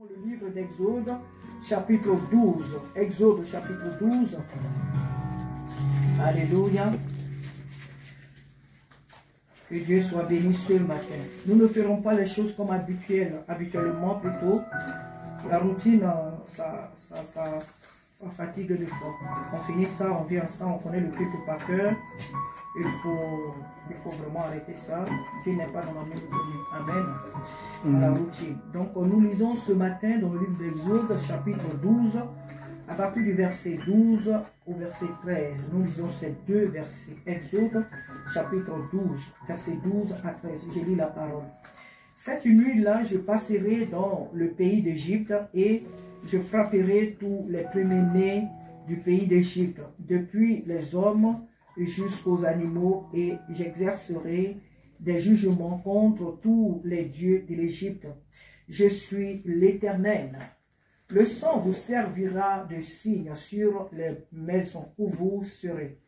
Le livre d'Exode, chapitre 12. Exode, chapitre 12. Alléluia. Que Dieu soit béni ce matin. Nous ne ferons pas les choses comme habituellement plutôt. La routine, ça fatigue des fois. On finit ça, on vient ça, on connaît le culte par cœur. Il faut vraiment arrêter ça. Dieu n'est pas dans la même Amen. Dans la routine. Donc nous lisons ce matin dans le livre d'Exode, chapitre 12, à partir du verset 12 au verset 13. Nous lisons ces deux versets. Exode, chapitre 12, verset 12 à 13. J'ai lu la parole. Cette nuit-là, je passerai dans le pays d'Égypte et je frapperai tous les premiers-nés du pays d'Égypte, depuis les hommes jusqu'aux animaux, et j'exercerai des jugements contre tous les dieux de l'Égypte. Je suis l'Éternel. Le sang vous servira de signe sur les maisons où vous serez.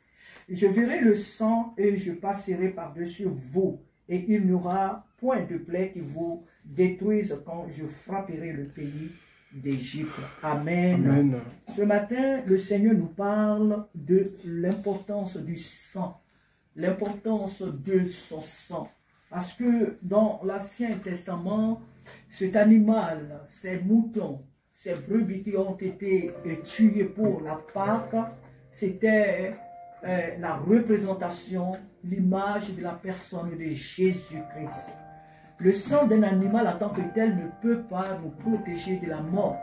Je verrai le sang et je passerai par-dessus vous, et il n'y aura point de plaie qui vous détruise quand je frapperai le pays d'Égypte. Amen. Amen. Ce matin, le Seigneur nous parle de l'importance du sang, l'importance de son sang. Parce que dans l'Ancien Testament, cet animal, ces moutons, ces brebis qui ont été tués pour la Pâque, c'était la représentation, l'image de la personne de Jésus-Christ. Le sang d'un animal en tant que tel ne peut pas nous protéger de la mort.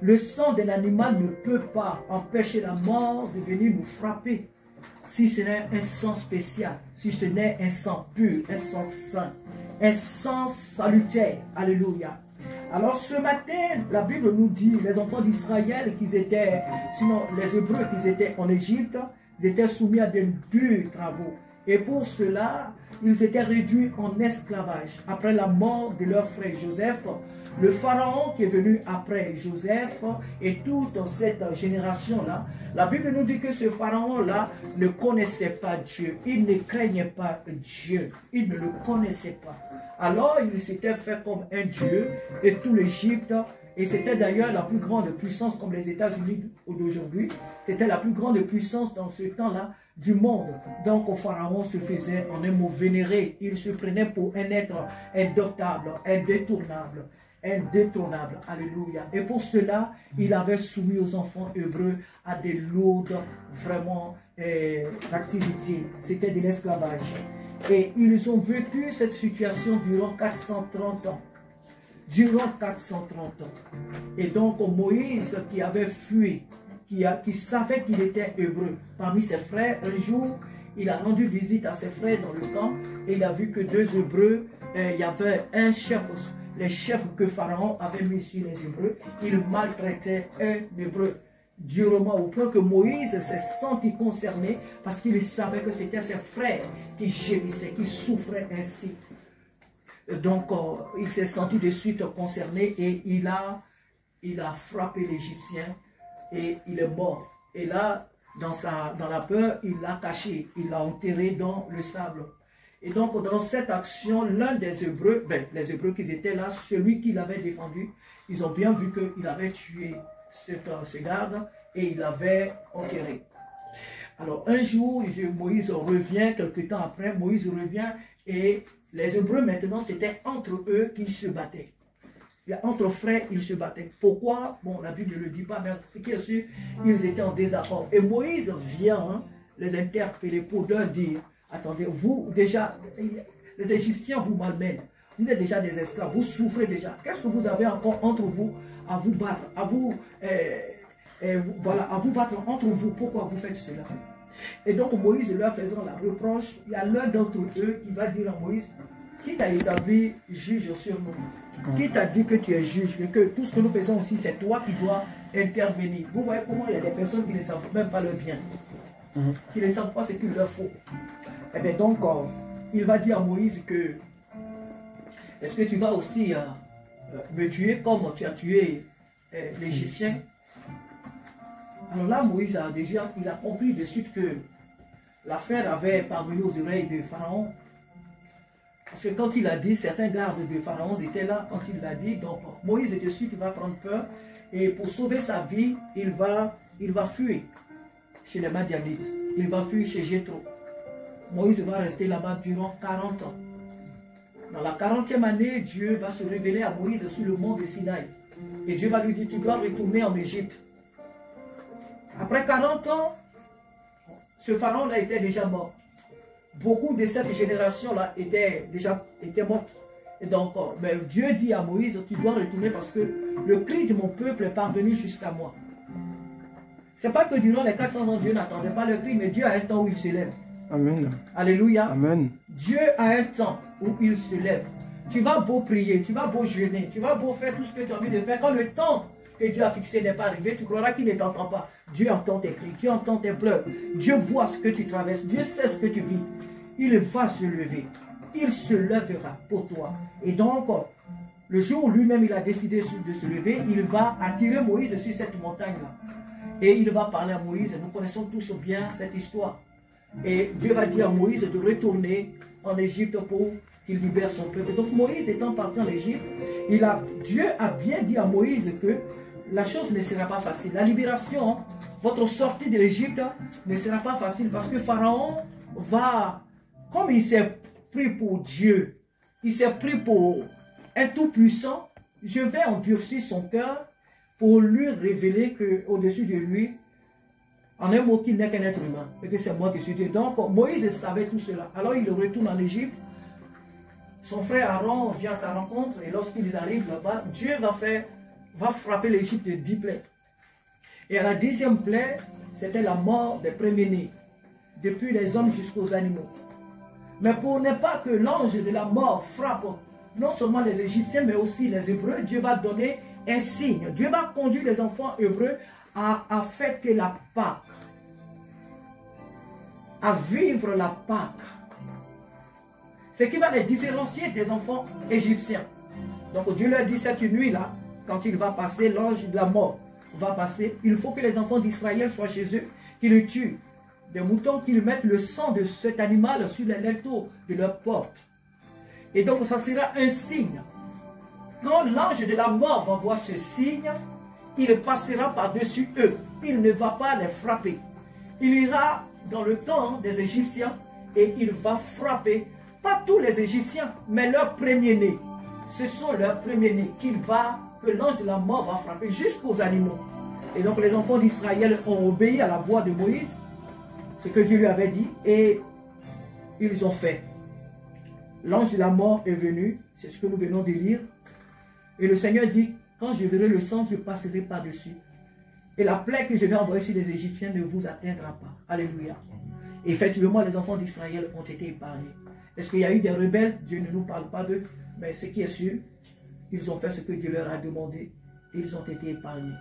Le sang d'un animal ne peut pas empêcher la mort de venir nous frapper. Si ce n'est un sang spécial, si ce n'est un sang pur, un sang saint, un sang salutaire. Alléluia. Alors ce matin, la Bible nous dit, les enfants d'Israël, qu'ils étaient, sinon les Hébreux qu'ils étaient en Égypte, ils étaient soumis à de durs travaux. Et pour cela, ils étaient réduits en esclavage. Après la mort de leur frère Joseph, le pharaon qui est venu après Joseph et toute cette génération-là, la Bible nous dit que ce pharaon-là ne connaissait pas Dieu. Il ne craignait pas Dieu. Il ne le connaissait pas. Alors, il s'était fait comme un Dieu et tout l'Égypte. Et c'était d'ailleurs la plus grande puissance, comme les États-Unis d'aujourd'hui. C'était la plus grande puissance dans ce temps-là du monde. Donc, au pharaon se faisait en un mot vénéré. Il se prenait pour un être indoctable, indétournable. Indétournable. Alléluia. Et pour cela, il avait soumis aux enfants hébreux à des lourdes, vraiment, activités. C'était de l'esclavage. Et ils ont vécu cette situation durant 430 ans. Durant 430 ans. Et donc Moïse qui avait fui, qui savait qu'il était hébreu, parmi ses frères, un jour, il a rendu visite à ses frères dans le camp et il a vu que deux hébreux, il y avait un chef, les chefs que Pharaon avait mis sur les hébreux, il maltraitait un hébreu durement au point que Moïse s'est senti concerné parce qu'il savait que c'était ses frères qui gémissaient, qui souffraient ainsi. Donc, il s'est senti de suite concerné et il a frappé l'Égyptien et il est mort. Et là, dans la peur, il l'a caché, il l'a enterré dans le sable. Et donc, dans cette action, l'un des Hébreux, les Hébreux qui étaient là, celui qui l'avait défendu, ils ont bien vu qu'il avait tué ce garde et il l'avait enterré. Alors, un jour, Moïse revient, quelque temps après, Moïse revient et les Hébreux, maintenant, c'était entre eux qu'ils se battaient. Entre frères, ils se battaient. Pourquoi? Bon, la Bible ne le dit pas, mais ce qui est sûr, ils étaient en désaccord. Et Moïse vient les interpeller pour leur dire, attendez, vous, déjà, les Égyptiens vous malmènent. Vous êtes déjà des esclaves, vous souffrez déjà. Qu'est-ce que vous avez encore entre vous à vous battre, à vous battre entre vous? Pourquoi vous faites cela? Et donc Moïse leur faisant la reproche, il y a l'un d'entre eux qui va dire à Moïse, qui t'a établi juge sur nous? Qui t'a dit que tu es juge et que tout ce que nous faisons aussi, c'est toi qui dois intervenir? Vous voyez comment il y a des personnes qui ne savent même pas leur bien, qui ne savent pas ce qu'il leur faut. Et bien donc, il va dire à Moïse que, est-ce que tu vas aussi me tuer comme tu as tué l'Égyptien? Alors là, Moïse a déjà, il a compris de suite que l'affaire avait parvenu aux oreilles de Pharaon. Parce que quand il a dit, certains gardes de Pharaon étaient là quand il l'a dit. Donc Moïse est dessus, il va prendre peur. Et pour sauver sa vie, il va fuir chez les Madianites. Il va fuir chez Jéthro. Moïse va rester là-bas durant 40 ans. Dans la 40e année, Dieu va se révéler à Moïse sur le mont de Sinaï. Et Dieu va lui dire, tu dois retourner en Égypte. Après 40 ans, ce pharaon-là était déjà mort. Beaucoup de cette génération-là étaient mortes. Et donc, mais Dieu dit à Moïse, tu dois retourner parce que le cri de mon peuple est parvenu jusqu'à moi. Ce n'est pas que durant les 400 ans, Dieu n'attendait pas le cri, mais Dieu a un temps où il se lève. Amen. Alléluia. Amen. Dieu a un temps où il se lève. Tu vas beau prier, tu vas beau jeûner, tu vas beau faire tout ce que tu as envie de faire. Quand le temps que Dieu a fixé n'est pas arrivé, tu croiras qu'il ne t'entend pas. Dieu entend tes cris, Dieu entend tes pleurs. Dieu voit ce que tu traverses, Dieu sait ce que tu vis. Il va se lever. Il se lèvera pour toi. Et donc, le jour où lui-même il a décidé de se lever, il va attirer Moïse sur cette montagne-là. Et il va parler à Moïse. Nous connaissons tous bien cette histoire. Et Dieu va dire à Moïse de retourner en Égypte pour qu'il libère son peuple. Donc Moïse étant parti en Égypte, Dieu a bien dit à Moïse que la chose ne sera pas facile. La libération, votre sortie de l'Égypte ne sera pas facile parce que Pharaon va, comme il s'est pris pour Dieu, il s'est pris pour un tout-puissant, je vais endurcir son cœur pour lui révéler qu'au-dessus de lui, en un mot, qu'il n'est qu'un être humain et que c'est moi qui suis Dieu. Donc Moïse savait tout cela. Alors il retourne en Égypte. Son frère Aaron vient à sa rencontre et lorsqu'ils arrivent là-bas, Dieu va frapper l'Égypte de 10 plaies. Et à la 10e plaie, c'était la mort des premiers-nés, depuis les hommes jusqu'aux animaux. Mais pour ne pas que l'ange de la mort frappe non seulement les Égyptiens, mais aussi les Hébreux, Dieu va donner un signe. Dieu va conduire les enfants hébreux à fêter la Pâque, à vivre la Pâque. Ce qui va les différencier des enfants égyptiens. Donc Dieu leur dit cette nuit-là, quand il va passer, l'ange de la mort va passer, il faut que les enfants d'Israël soient chez eux, qu'ils le tuent des moutons, qu'ils mettent le sang de cet animal sur les linteaux de leur porte. Et donc ça sera un signe. Quand l'ange de la mort va voir ce signe, il passera par-dessus eux. Il ne va pas les frapper. Il ira dans le camp des Égyptiens et il va frapper, pas tous les Égyptiens, mais leurs premiers-nés. Ce sont leurs premiers-nés que l'ange de la mort va frapper jusqu'aux animaux. Et donc les enfants d'Israël ont obéi à la voix de Moïse, ce que Dieu lui avait dit, et ils ont fait. L'ange de la mort est venu, c'est ce que nous venons de lire, et le Seigneur dit, quand je verrai le sang, je passerai par-dessus. Et la plaie que je vais envoyer sur les Égyptiens ne vous atteindra pas. Alléluia. Et effectivement, les enfants d'Israël ont été épargnés. Est-ce qu'il y a eu des rebelles? Dieu ne nous parle pas d'eux. Mais ce qui est sûr, ils ont fait ce que Dieu leur a demandé. Et ils ont été épargnés.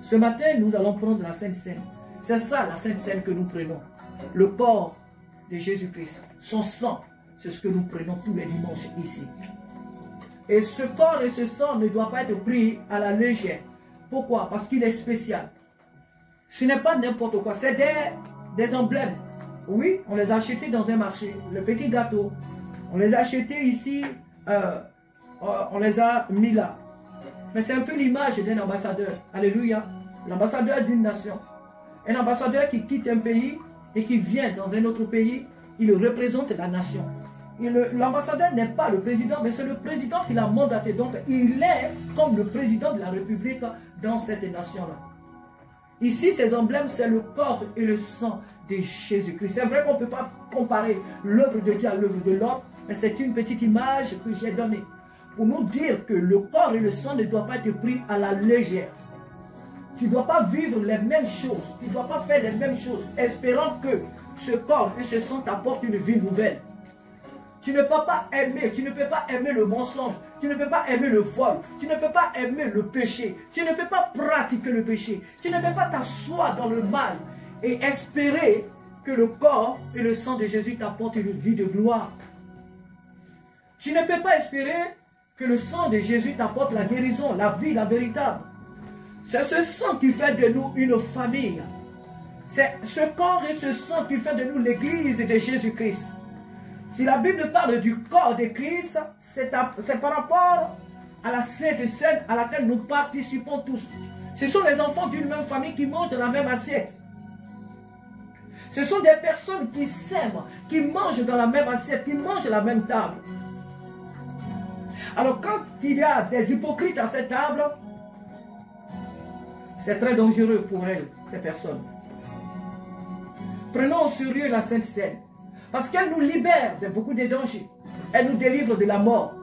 Ce matin, nous allons prendre la Sainte Seine. C'est ça la Sainte Seine que nous prenons. Le corps de Jésus-Christ. Son sang, c'est ce que nous prenons tous les dimanches ici. Et ce corps et ce sang ne doivent pas être pris à la légère. Pourquoi? Parce qu'il est spécial. Ce n'est pas n'importe quoi. C'est des emblèmes. Oui, on les a achetés dans un marché. Le petit gâteau. On les a achetés ici. On les a mis là. Mais c'est un peu l'image d'un ambassadeur. Alléluia. L'ambassadeur d'une nation. Un ambassadeur qui quitte un pays et qui vient dans un autre pays, il représente la nation. L'ambassadeur n'est pas le président, mais c'est le président qui l'a mandaté. Donc, il est comme le président de la République dans cette nation-là. Ici, ces emblèmes, c'est le corps et le sang de Jésus-Christ. C'est vrai qu'on ne peut pas comparer l'œuvre de Dieu à l'œuvre de l'homme, mais c'est une petite image que j'ai donnée pour nous dire que le corps et le sang ne doivent pas être pris à la légère. Tu ne dois pas vivre les mêmes choses, tu ne dois pas faire les mêmes choses, espérant que ce corps et ce sang t'apportent une vie nouvelle. Tu ne peux pas aimer le mensonge, tu ne peux pas aimer le vol, tu ne peux pas aimer le péché, tu ne peux pas pratiquer le péché, tu ne peux pas t'asseoir dans le mal et espérer que le corps et le sang de Jésus t'apportent une vie de gloire. Tu ne peux pas espérer que le sang de Jésus t'apporte la guérison, la vie, la véritable. C'est ce sang qui fait de nous une famille. C'est ce corps et ce sang qui fait de nous l'église de Jésus-Christ. Si la Bible parle du corps de Christ, c'est par rapport à la Sainte Seine à laquelle nous participons tous. Ce sont les enfants d'une même famille qui mangent de la même assiette. Ce sont des personnes qui s'aiment, qui mangent dans la même assiette, qui mangent à la même table. Alors quand il y a des hypocrites à cette table, c'est très dangereux pour elles, ces personnes. Prenons au sérieux la Sainte Seine, parce qu'elle nous libère de beaucoup de dangers. Elle nous délivre de la mort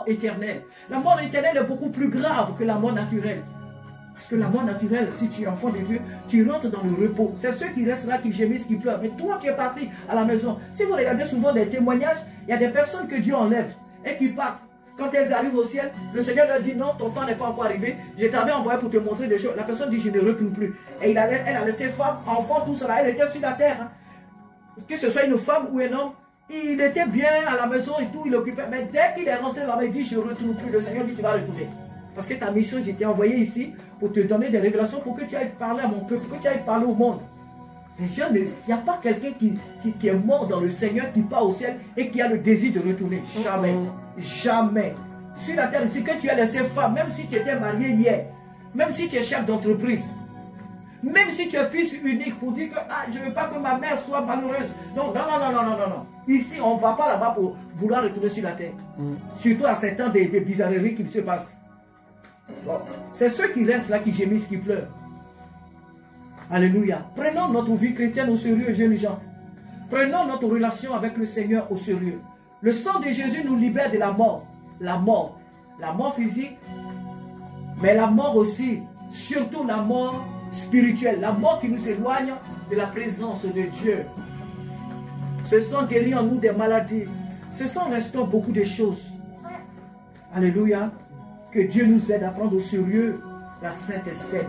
éternelle. La mort éternelle est beaucoup plus grave que la mort naturelle. Parce que la mort naturelle, si tu es enfant de Dieu, tu rentres dans le repos. C'est ceux qui restent là, qui gémissent, qui pleurent. Mais toi qui es parti à la maison, si vous regardez souvent des témoignages, il y a des personnes que Dieu enlève et qui partent. Quand elles arrivent au ciel, le Seigneur leur dit non, ton temps n'est pas encore arrivé. Je t'avais envoyé pour te montrer des choses. La personne dit je ne retourne plus. Et elle a laissé femme, enfant, tout cela. Elle était sur la terre. Hein. Que ce soit une femme ou un homme, il était bien à la maison et tout, il occupait. Mais dès qu'il est rentré là-bas, il dit je ne retourne plus. Le Seigneur dit tu vas retourner. Parce que ta mission, j'ai été envoyé ici pour te donner des révélations, pour que tu ailles parler à mon peuple, pour que tu ailles parler au monde. Les gens, il n'y a pas quelqu'un qui est mort dans le Seigneur, qui part au ciel et qui a le désir de retourner. Jamais. Jamais. Sur la terre ici, que tu as laissé femme, même si tu étais marié hier, même si tu es chef d'entreprise, même si tu es fils unique pour dire que je ne veux pas que ma mère soit malheureuse. Non. Ici, on ne va pas là-bas pour vouloir retourner sur la terre. Surtout à ces temps des bizarreries qui se passent. Bon. C'est ceux qui restent là, qui gémissent, qui pleurent. Alléluia. Prenons notre vie chrétienne au sérieux, jeunes gens. Prenons notre relation avec le Seigneur au sérieux. Le sang de Jésus nous libère de la mort. La mort physique, mais la mort aussi, surtout la mort spirituelle, la mort qui nous éloigne de la présence de Dieu. Ce sang guérit en nous des maladies. Ce sang restaure beaucoup de choses. Alléluia. Que Dieu nous aide à prendre au sérieux la Sainte Seine.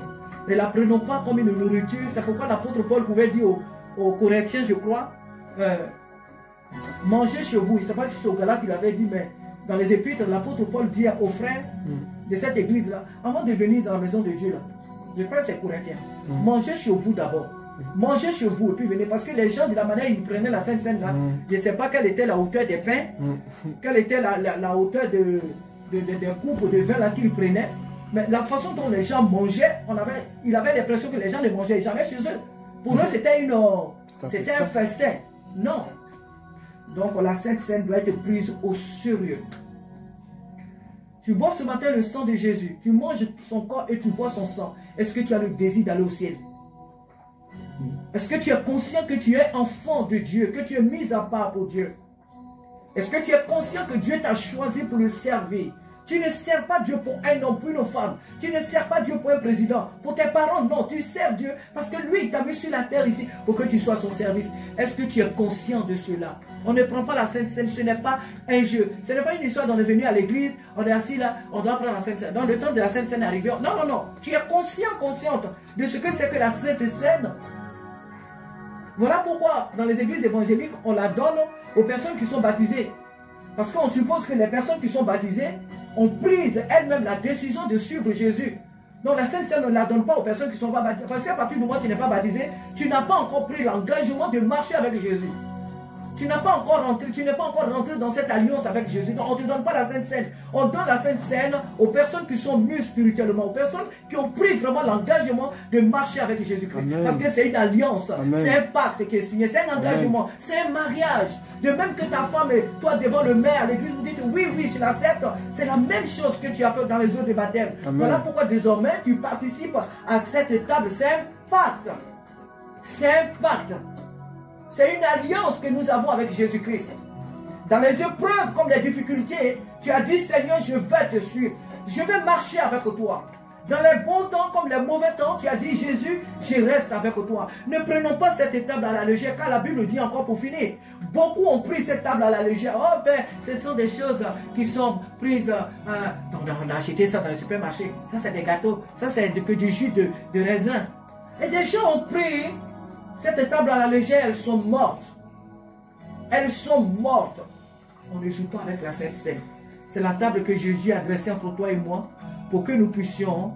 Ne la prenons pas comme une nourriture. C'est pourquoi l'apôtre Paul pouvait dire aux Corinthiens, je crois, mangez chez vous. Je ne sais pas si c'est au Galate qu'il avait dit, mais dans les épîtres, l'apôtre Paul dit aux frères de cette église-là, avant de venir dans la maison de Dieu, là, je crois que c'est Corinthiens, mangez chez vous d'abord. Mangez chez vous et puis venez. Parce que les gens, de la manière ils prenaient la Sainte Seine là, je ne sais pas quelle était la hauteur des pains, quelle était la hauteur des coupes de vin là qu'ils prenaient. Mais la façon dont les gens mangeaient, il avait l'impression que les gens ne mangeaient jamais chez eux. Pour eux, c'était un festin. Non. Donc la Sainte Seine doit être prise au sérieux. Tu bois ce matin le sang de Jésus. Tu manges son corps et tu bois son sang. Est-ce que tu as le désir d'aller au ciel? Est-ce que tu es conscient que tu es enfant de Dieu, que tu es mis à part pour Dieu? Est-ce que tu es conscient que Dieu t'a choisi pour le servir? Tu ne sers pas Dieu pour un homme, pour une femme. Tu ne sers pas Dieu pour un président, pour tes parents. Non, tu sers Dieu parce que lui, il t'a mis sur la terre ici pour que tu sois son service. Est-ce que tu es conscient de cela? On ne prend pas la Sainte Seine, ce n'est pas un jeu. Ce n'est pas une histoire d'on est venu à l'église, on est assis là, on doit prendre la Sainte Seine. Dans le temps de la Sainte Seine arrivé, non. Tu es consciente de ce que c'est que la Sainte Seine. Voilà pourquoi dans les églises évangéliques, on la donne aux personnes qui sont baptisées. Parce qu'on suppose que les personnes qui sont baptisées ont pris elles-mêmes la décision de suivre Jésus. Donc la Sainte Seine ne la donne pas aux personnes qui ne sont pas baptisées. Parce qu'à partir du moment où tu n'es pas baptisé, tu n'as pas encore pris l'engagement de marcher avec Jésus. Tu n'es pas encore rentré dans cette alliance avec Jésus. Donc on ne te donne pas la Sainte Seine. On donne la Sainte Seine aux personnes qui sont mûres spirituellement, aux personnes qui ont pris vraiment l'engagement de marcher avec Jésus-Christ. Parce que c'est une alliance, c'est un pacte qui est signé, c'est un engagement, c'est un mariage. De même que ta femme et toi devant le maire à l'église, vous dites oui, je l'accepte. C'est la même chose que tu as fait dans les eaux de baptême. Voilà pourquoi désormais tu participes à cette table. C'est un pacte. C'est un pacte. C'est une alliance que nous avons avec Jésus-Christ. Dans les épreuves comme les difficultés, tu as dit Seigneur, je vais te suivre. Je vais marcher avec toi. Dans les bons temps comme les mauvais temps, tu as dit Jésus, je reste avec toi. Ne prenons pas cette table à la légère, car la Bible dit encore pour finir. Beaucoup ont pris cette table à la légère. Oh ben, ce sont des choses qui sont prises. On a acheté ça dans le supermarché. Ça c'est des gâteaux. Ça c'est que du jus de raisin. Et des gens ont pris cette table à la légère, elles sont mortes. Elles sont mortes. On ne joue pas avec la Sainte Seine. C'est la table que Jésus a dressée entre toi et moi pour que nous puissions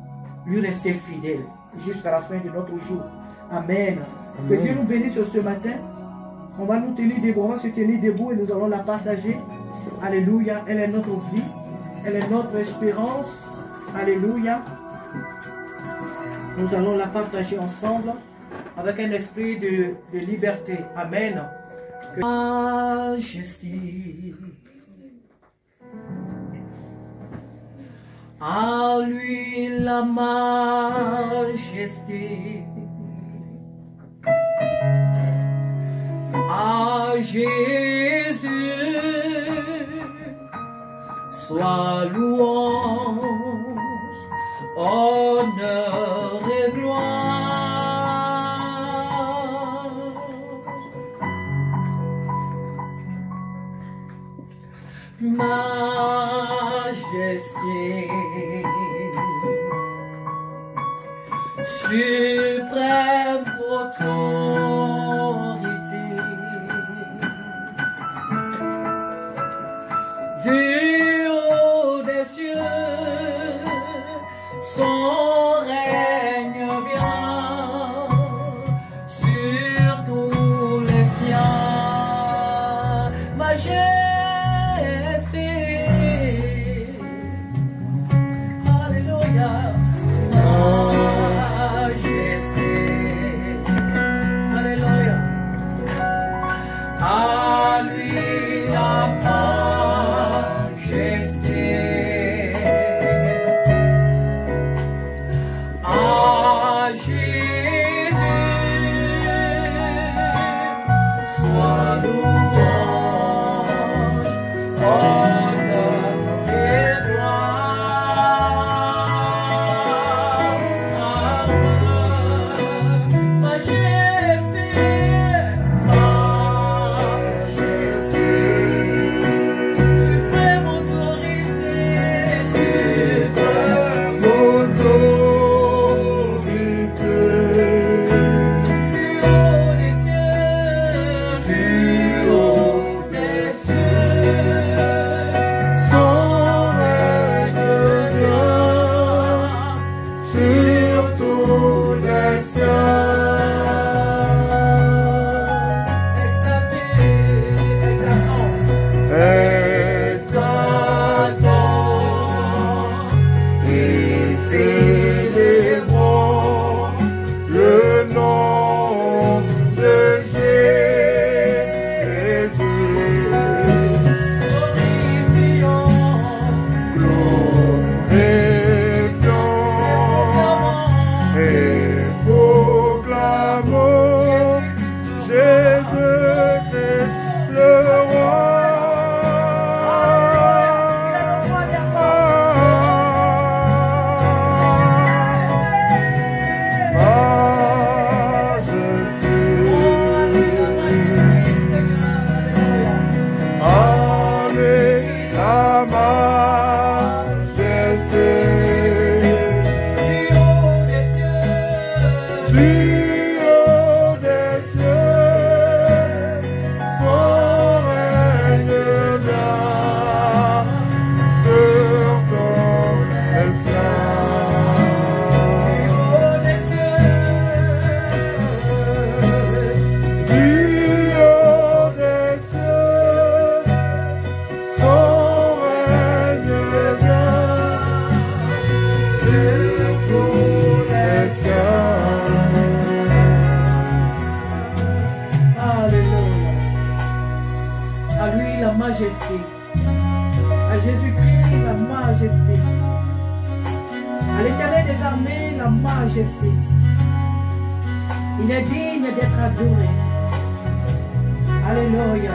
lui rester fidèles jusqu'à la fin de notre jour. Amen. Que Dieu nous bénisse ce matin. On va nous tenir debout, on va se tenir debout et nous allons la partager. Alléluia, elle est notre vie, elle est notre espérance. Alléluia. Nous allons la partager ensemble avec un esprit de liberté. Amen. Majesté, à lui la majesté, à Jésus soit louange, honneur et gloire. Majesté, suprême autorité, du haut des cieux, son règne vient sur tous les siens. Majesté, alléluia. Majesté, alléluia. À lui la majesté, à Jésus soit louange, honneur et gloire. Majesté, majesté, suprême autorité, suprême autorité, du haut des cieux, du haut des cieux, son règne vient sur tous les siens. Exaltons et célébrons le nom de Jésus. Glorifions et proclamons Jésus-Christ le roi. Majesté, à Jésus-Christ la majesté, à l'Éternel des armées la majesté. Il est digne d'être adoré. Alléluia.